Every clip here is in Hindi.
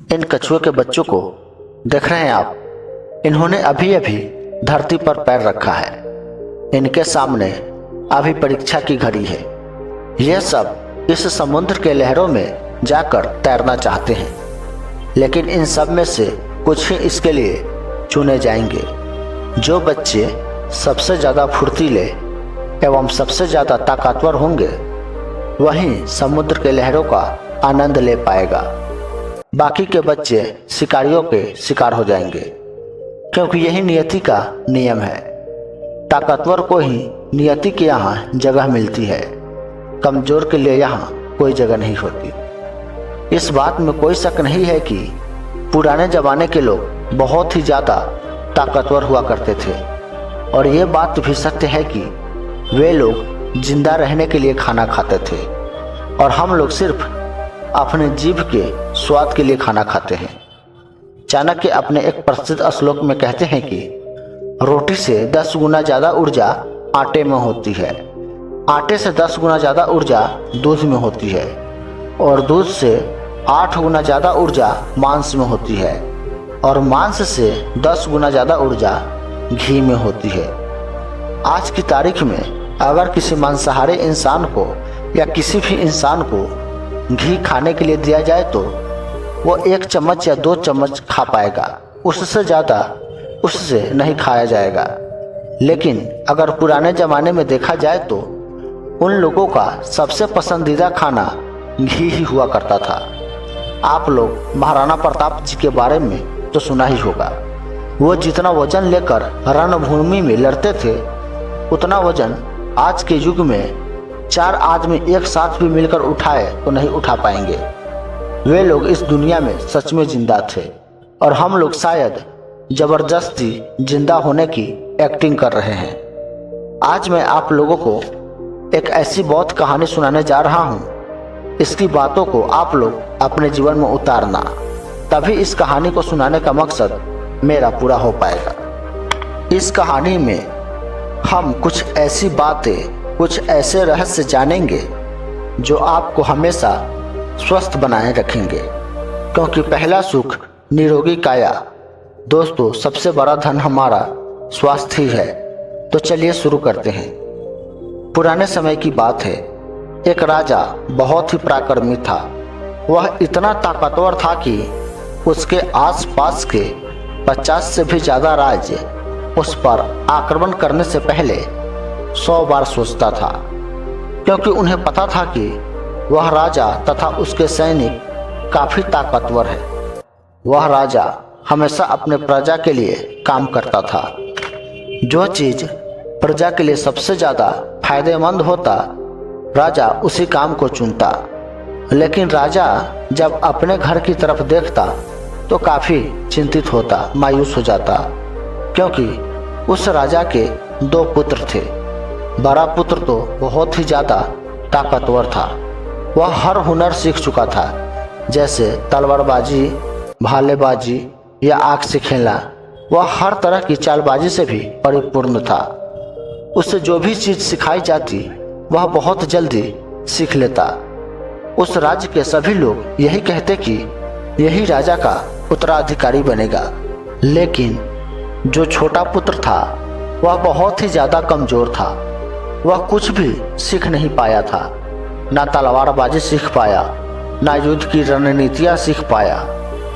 इन कछुए के बच्चों को देख रहे हैं आप। इन्होंने अभी अभी धरती पर पैर रखा है। इनके सामने अभी परीक्षा की घड़ी है। ये सब इस समुद्र के लहरों में जाकर तैरना चाहते हैं, लेकिन इन सब में से कुछ ही इसके लिए चुने जाएंगे। जो बच्चे सबसे ज़्यादा फुर्तीले एवं सबसे ज़्यादा ताकतवर होंगे वही समुद्र के लहरों का आनंद ले पाएगा। बाकी के बच्चे शिकारियों के शिकार हो जाएंगे, क्योंकि यही नियति का नियम है। ताकतवर को ही नियति के यहाँ जगह मिलती है, कमजोर के लिए यहाँ कोई जगह नहीं होती। इस बात में कोई शक नहीं है कि पुराने जमाने के लोग बहुत ही ज़्यादा ताकतवर हुआ करते थे, और ये बात भी सत्य है कि वे लोग जिंदा रहने के लिए खाना खाते थे, और हम लोग सिर्फ अपने जीभ के स्वाद के लिए खाना खाते हैं। चाणक्य अपने एक प्रसिद्ध श्लोक में कहते हैं कि रोटी से 10 गुना ज़्यादा ऊर्जा आटे में होती है, आटे से 10 गुना ज़्यादा ऊर्जा दूध में होती है, और दूध से 8 गुना ज़्यादा ऊर्जा मांस में होती है, और मांस से 10 गुना ज़्यादा ऊर्जा घी में होती है। आज की तारीख में अगर किसी मांसाहारी इंसान को या किसी भी इंसान को घी खाने के लिए दिया जाए तो वो 1 चम्मच या 2 चम्मच खा पाएगा, उससे ज़्यादा उससे नहीं खाया जाएगा। लेकिन अगर पुराने ज़माने में देखा जाए तो उन लोगों का सबसे पसंदीदा खाना घी ही हुआ करता था। आप लोग महाराणा प्रताप जी के बारे में तो सुना ही होगा। वो जितना वजन लेकर रणभूमि में लड़ते थे, उतना वजन आज के युग में 4 आदमी एक साथ भी मिलकर उठाए तो नहीं उठा पाएंगे। वे लोग इस दुनिया में सच में जिंदा थे, और हम लोग शायद जबरदस्ती जिंदा होने की एक्टिंग कर रहे हैं। आज मैं आप लोगों को एक ऐसी बहुत कहानी सुनाने जा रहा हूँ। इसकी बातों को आप लोग अपने जीवन में उतारना, तभी इस कहानी को सुनाने का मकसद मेरा पूरा हो पाएगा। इस कहानी में हम कुछ ऐसी बातें, कुछ ऐसे रहस्य जानेंगे जो आपको हमेशा स्वस्थ बनाए रखेंगे, क्योंकि पहला सुख निरोगी काया। दोस्तों, सबसे बड़ा धन हमारा स्वास्थ्य ही है। तो चलिए शुरू करते हैं। पुराने समय की बात है। एक राजा बहुत ही पराक्रमी था। वह इतना ताकतवर था कि उसके आसपास के 50 से भी ज़्यादा राज्य उस पर आक्रमण करने से पहले 100 बार सोचता था, क्योंकि उन्हें पता था कि वह राजा तथा उसके सैनिक काफ़ी ताकतवर है। वह राजा हमेशा अपने प्रजा के लिए काम करता था। जो चीज़ प्रजा के लिए सबसे ज़्यादा फायदेमंद होता, राजा उसी काम को चुनता। लेकिन राजा जब अपने घर की तरफ देखता तो काफ़ी चिंतित होता, मायूस हो जाता, क्योंकि उस राजा के 2 पुत्र थे। बड़ा पुत्र तो बहुत ही ज़्यादा ताकतवर था। वह हर हुनर सीख चुका था, जैसे तलवारबाजी, भालेबाजी या आग से खेलना। वह हर तरह की चालबाजी से भी परिपूर्ण था। उससे जो भी चीज़ सिखाई जाती वह बहुत जल्दी सीख लेता। उस राज्य के सभी लोग यही कहते कि यही राजा का उत्तराधिकारी बनेगा। लेकिन जो छोटा पुत्र था वह बहुत ही ज़्यादा कमज़ोर था। वह कुछ भी सीख नहीं पाया था, ना तलवारबाजी सीख पाया, ना युद्ध की रणनीतियाँ सीख पाया।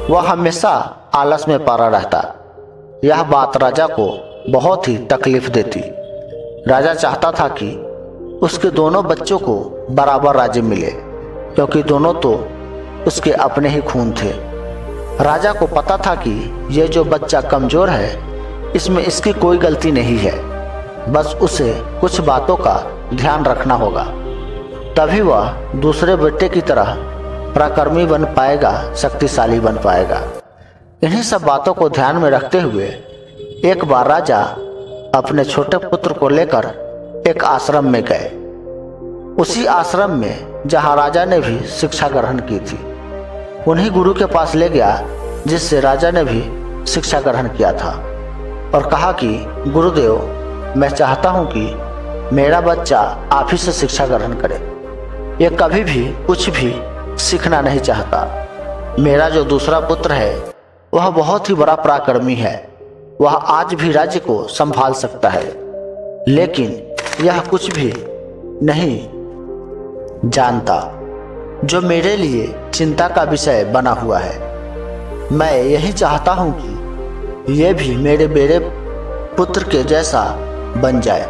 वह हमेशा आलस में पड़ा रहता। यह बात राजा को बहुत ही तकलीफ देती। राजा चाहता था कि उसके दोनों बच्चों को बराबर राज्य मिले, क्योंकि दोनों तो उसके अपने ही खून थे। राजा को पता था कि यह जो बच्चा कमज़ोर है, इसमें इसकी कोई गलती नहीं है, बस उसे कुछ बातों का ध्यान रखना होगा, तभी वह दूसरे बेटे की तरह पराक्रमी बन पाएगा, शक्तिशाली बन पाएगा। इन्हीं सब बातों को ध्यान में रखते हुए एक बार राजा अपने छोटे पुत्र को लेकर एक आश्रम में गए। उसी आश्रम में जहाँ राजा ने भी शिक्षा ग्रहण की थी, उन्हीं गुरु के पास ले गया जिससे राजा ने भी शिक्षा ग्रहण किया था, और कहा कि गुरुदेव, मैं चाहता हूँ कि मेरा बच्चा आप ही से शिक्षा ग्रहण करे। ये कभी भी कुछ भी सीखना नहीं चाहता। मेरा जो दूसरा पुत्र है वह बहुत ही बड़ा पराक्रमी है। वह आज भी राज्य को संभाल सकता है, लेकिन यह कुछ भी नहीं जानता, जो मेरे लिए चिंता का विषय बना हुआ है। मैं यही चाहता हूँ कि यह भी मेरे बेटे पुत्र के जैसा बन जाए,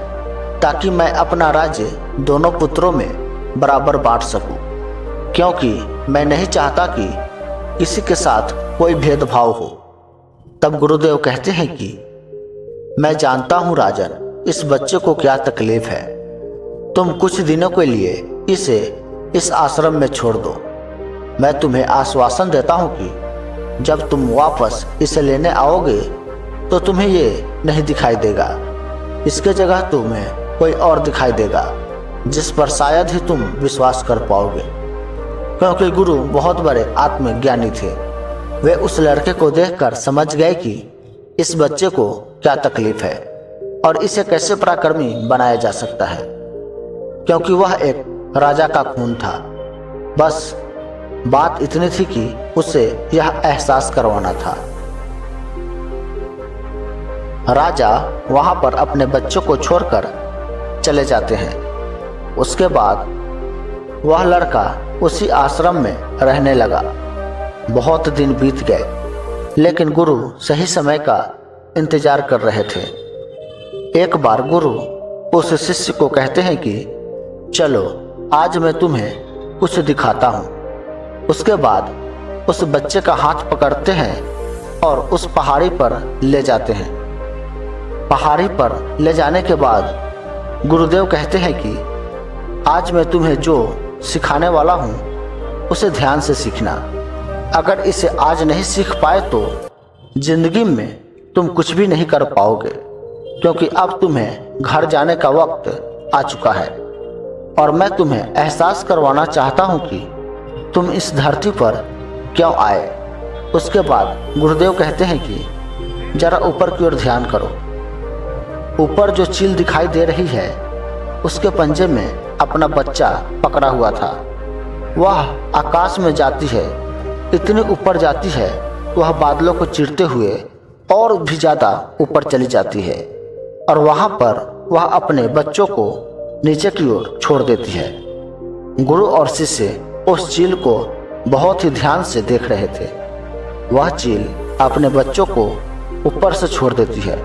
ताकि मैं अपना राज्य दोनों पुत्रों में बराबर बांट सकूं, क्योंकि मैं नहीं चाहता कि किसी के साथ कोई भेदभाव हो। तब गुरुदेव कहते हैं कि मैं जानता हूं राजन, इस बच्चे को क्या तकलीफ है। तुम कुछ दिनों के लिए इसे इस आश्रम में छोड़ दो। मैं तुम्हें आश्वासन देता हूं कि जब तुम वापस इसे लेने आओगे तो तुम्हें ये नहीं दिखाई देगा। इसके जगह तुम्हें कोई और दिखाई देगा, जिस पर शायद ही तुम विश्वास कर पाओगे, क्योंकि गुरु बहुत बड़े आत्मज्ञानी थे। वे उस लड़के को देखकर समझ गए कि इस बच्चे को क्या तकलीफ है और इसे कैसे पराक्रमी बनाया जा सकता है, क्योंकि वह एक राजा का खून था। बस बात इतनी थी कि उसे यह एहसास करवाना था। राजा वहां पर अपने बच्चों को छोड़कर चले जाते हैं। उसके बाद वह लड़का उसी आश्रम में रहने लगा। बहुत दिन बीत गए, लेकिन गुरु सही समय का इंतजार कर रहे थे। एक बार गुरु उस शिष्य को कहते हैं कि चलो आज मैं तुम्हें कुछ दिखाता हूँ। उसके बाद उस बच्चे का हाथ पकड़ते हैं और उस पहाड़ी पर ले जाते हैं। पहाड़ी पर ले जाने के बाद गुरुदेव कहते हैं कि आज मैं तुम्हें जो सिखाने वाला हूँ उसे ध्यान से सीखना। अगर इसे आज नहीं सीख पाए तो जिंदगी में तुम कुछ भी नहीं कर पाओगे, क्योंकि अब तुम्हें घर जाने का वक्त आ चुका है और मैं तुम्हें एहसास करवाना चाहता हूँ कि तुम इस धरती पर क्यों आए। उसके बाद गुरुदेव कहते हैं कि जरा ऊपर की ओर ध्यान करो। ऊपर जो चील दिखाई दे रही है उसके पंजे में अपना बच्चा पकड़ा हुआ था। वह आकाश में जाती है, इतनी ऊपर जाती है वह बादलों को चीरते हुए और भी ज़्यादा ऊपर चली जाती है और वहाँ पर वह अपने बच्चों को नीचे की ओर छोड़ देती है। गुरु और शिष्य उस चील को बहुत ही ध्यान से देख रहे थे। वह चील अपने बच्चों को ऊपर से छोड़ देती है।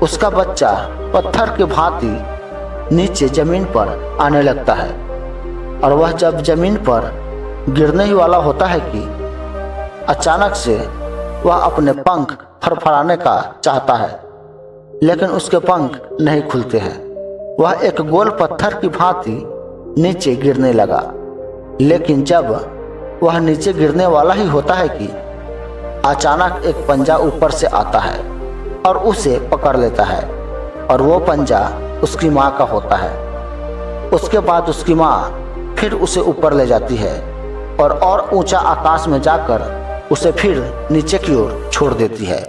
उसका बच्चा पत्थर के भांति नीचे जमीन पर आने लगता है और वह जब जमीन पर गिरने ही वाला होता है कि अचानक से वह अपने पंख फड़फड़ाने का चाहता है, लेकिन उसके पंख नहीं खुलते हैं। वह एक गोल पत्थर की भांति नीचे गिरने लगा, लेकिन जब वह नीचे गिरने वाला ही होता है कि अचानक एक पंजा ऊपर से आता है और उसे पकड़ लेता है और वो पंजा उसकी माँ का होता है। उसके बाद उसकी माँ फिर उसे ऊपर ले जाती है और ऊंचा आकाश में जाकर उसे फिर नीचे की ओर छोड़ देती है।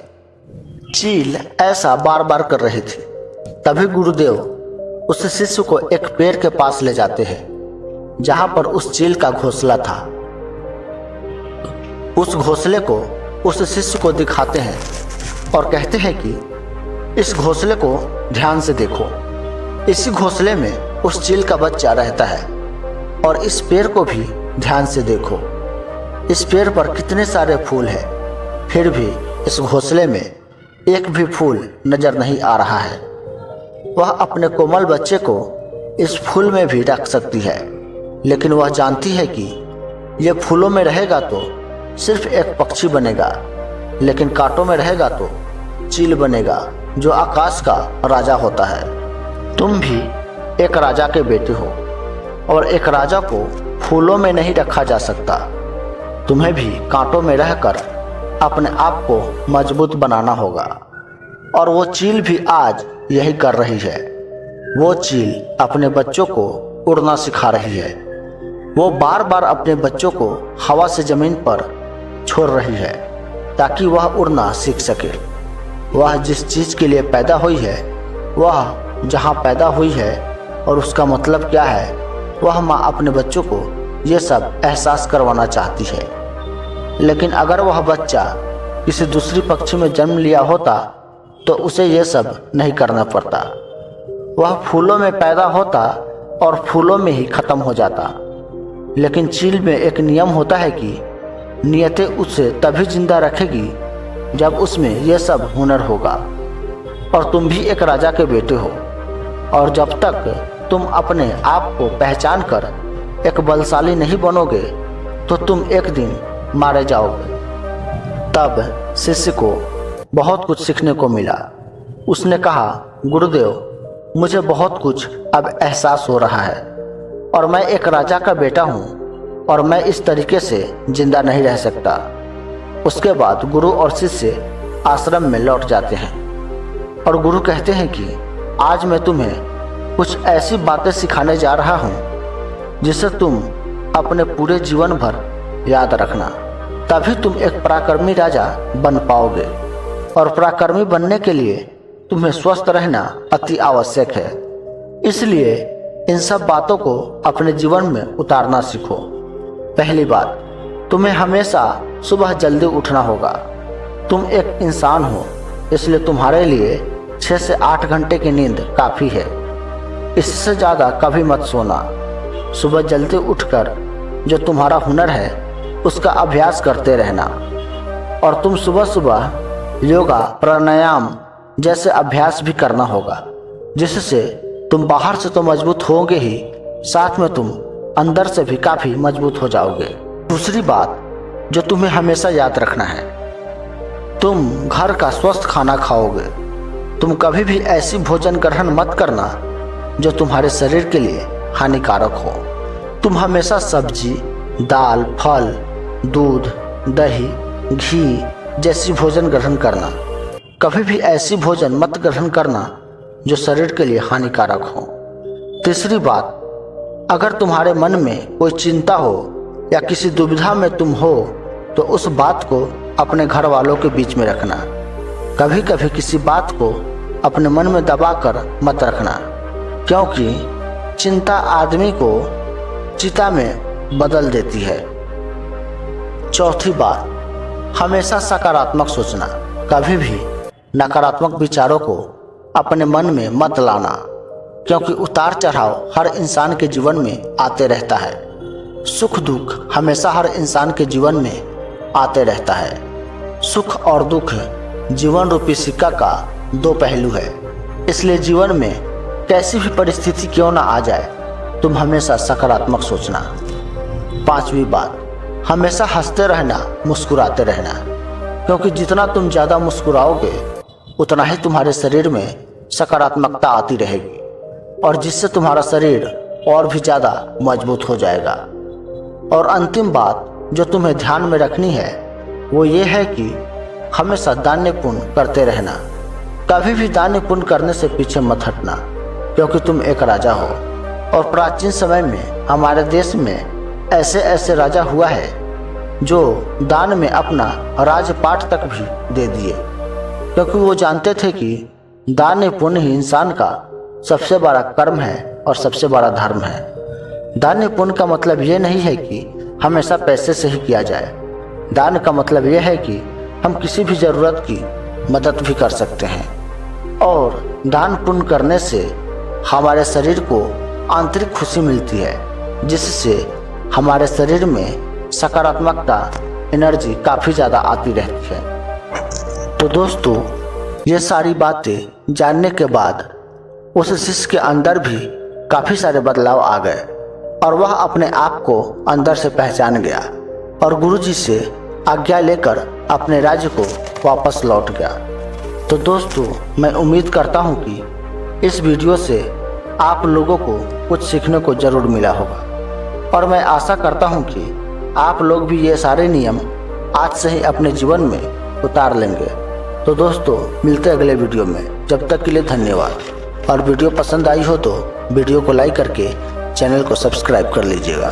चील ऐसा बार बार कर रही थी। तभी गुरुदेव उस शिष्य को एक पेड़ के पास ले जाते हैं जहां पर उस चील का घोंसला था। उस घोंसले को उस शिष्य को दिखाते हैं और कहते हैं कि इस घोंसले को ध्यान से देखो। इसी घोंसले में उस चील का बच्चा रहता है और इस पेड़ को भी ध्यान से देखो। इस पेड़ पर कितने सारे फूल हैं, फिर भी इस घोंसले में एक भी फूल नजर नहीं आ रहा है। वह अपने कोमल बच्चे को इस फूल में भी रख सकती है, लेकिन वह जानती है कि यह फूलों में रहेगा तो सिर्फ एक पक्षी बनेगा, लेकिन कांटों में रहेगा तो चील बनेगा, जो आकाश का राजा होता है। तुम भी एक राजा के बेटे हो और एक राजा को फूलों में नहीं रखा जा सकता। तुम्हें भी कांटों में रहकर अपने आप को मजबूत बनाना होगा और वो चील भी आज यही कर रही है। वो चील अपने बच्चों को उड़ना सिखा रही है। वो बार बार अपने बच्चों को हवा से जमीन पर छोड़ रही है ताकि वह उड़ना सीख सके। वह जिस चीज़ के लिए पैदा हुई है, वह जहाँ पैदा हुई है और उसका मतलब क्या है, वह माँ अपने बच्चों को ये सब एहसास करवाना चाहती है। लेकिन अगर वह बच्चा किसी दूसरी पक्षी में जन्म लिया होता तो उसे यह सब नहीं करना पड़ता। वह फूलों में पैदा होता और फूलों में ही खत्म हो जाता। लेकिन चील में एक नियम होता है कि नियतें उसे तभी जिंदा रखेगी जब उसमें यह सब हुनर होगा। और तुम भी एक राजा के बेटे हो, और जब तक तुम अपने आप को पहचान कर एक बलशाली नहीं बनोगे तो तुम एक दिन मारे जाओगे। तब शिष्य को बहुत कुछ सीखने को मिला। उसने कहा, गुरुदेव, मुझे बहुत कुछ अब एहसास हो रहा है और मैं एक राजा का बेटा हूँ और मैं इस तरीके से जिंदा नहीं रह सकता। उसके बाद गुरु और शिष्य आश्रम में लौट जाते हैं और गुरु कहते हैं कि आज मैं तुम्हें कुछ ऐसी बातें सिखाने जा रहा हूँ जिसे तुम अपने पूरे जीवन भर याद रखना। तभी तुम एक पराक्रमी राजा बन पाओगे। और पराक्रमी बनने के लिए तुम्हें स्वस्थ रहना अति आवश्यक है। इसलिए इन सब बातों को अपने जीवन में उतारना सीखो। पहली बात, तुम्हें हमेशा सुबह जल्दी उठना होगा। तुम एक इंसान हो, इसलिए तुम्हारे लिए 6 से 8 घंटे की नींद काफ़ी है। इससे ज़्यादा कभी मत सोना। सुबह जल्दी उठकर जो तुम्हारा हुनर है उसका अभ्यास करते रहना। और तुम सुबह सुबह योगा, प्राणायाम जैसे अभ्यास भी करना होगा, जिससे तुम बाहर से तो मजबूत होंगे ही, साथ में तुम अंदर से भी काफ़ी मजबूत हो जाओगे। दूसरी बात जो तुम्हें हमेशा याद रखना है, तुम घर का स्वस्थ खाना खाओगे। तुम कभी भी ऐसी भोजन ग्रहण मत करना जो तुम्हारे शरीर के लिए हानिकारक हो। तुम हमेशा सब्जी, दाल, फल, दूध, दही, घी जैसी भोजन ग्रहण करना। कभी भी ऐसी भोजन मत ग्रहण करना जो शरीर के लिए हानिकारक हो। तीसरी बात, अगर तुम्हारे मन में कोई चिंता हो या किसी दुविधा में तुम हो तो उस बात को अपने घर वालों के बीच में रखना। कभी कभी किसी बात को अपने मन में दबा कर मत रखना, क्योंकि चिंता आदमी को चिता में बदल देती है। चौथी बात, हमेशा सकारात्मक सोचना। कभी भी नकारात्मक विचारों को अपने मन में मत लाना, क्योंकि उतार चढ़ाव हर इंसान के जीवन में आते रहता है। सुख दुख हमेशा हर इंसान के जीवन में आते रहता है। सुख और दुख जीवन रूपी सिक्का का 2 पहलू है। इसलिए जीवन में कैसी भी परिस्थिति क्यों ना आ जाए, तुम हमेशा सकारात्मक सोचना। 5वीं बात, हमेशा हंसते रहना, मुस्कुराते रहना, क्योंकि जितना तुम ज़्यादा मुस्कुराओगे उतना ही तुम्हारे शरीर में सकारात्मकता आती रहेगी और जिससे तुम्हारा शरीर और भी ज़्यादा मजबूत हो जाएगा। और अंतिम बात जो तुम्हें ध्यान में रखनी है वो ये है कि हमेशा दान पुण्य करते रहना। कभी भी दान पुण्य करने से पीछे मत हटना, क्योंकि तुम एक राजा हो। और प्राचीन समय में हमारे देश में ऐसे ऐसे राजा हुआ है जो दान में अपना राजपाट तक भी दे दिए, क्योंकि वो जानते थे कि दान पुण्य ही इंसान का सबसे बड़ा कर्म है और सबसे बड़ा धर्म है। दान पुण्य का मतलब ये नहीं है कि हमेशा पैसे से ही किया जाए। दान का मतलब यह है कि हम किसी भी ज़रूरत की मदद भी कर सकते हैं। और दान पुण्य करने से हमारे शरीर को आंतरिक खुशी मिलती है, जिससे हमारे शरीर में सकारात्मकता, एनर्जी काफ़ी ज़्यादा आती रहती है। तो दोस्तों, ये सारी बातें जानने के बाद उस शिष्य के अंदर भी काफ़ी सारे बदलाव आ गए और वह अपने आप को अंदर से पहचान गया और गुरुजी से आज्ञा लेकर अपने राज्य को वापस लौट गया। तो दोस्तों, मैं उम्मीद करता हूँ कि इस वीडियो से आप लोगों को कुछ सीखने को ज़रूर मिला होगा और मैं आशा करता हूँ कि आप लोग भी ये सारे नियम आज से ही अपने जीवन में उतार लेंगे। तो दोस्तों, मिलते हैं अगले वीडियो में। जब तक के लिए धन्यवाद। और वीडियो पसंद आई हो तो वीडियो को लाइक करके चैनल को सब्सक्राइब कर लीजिएगा।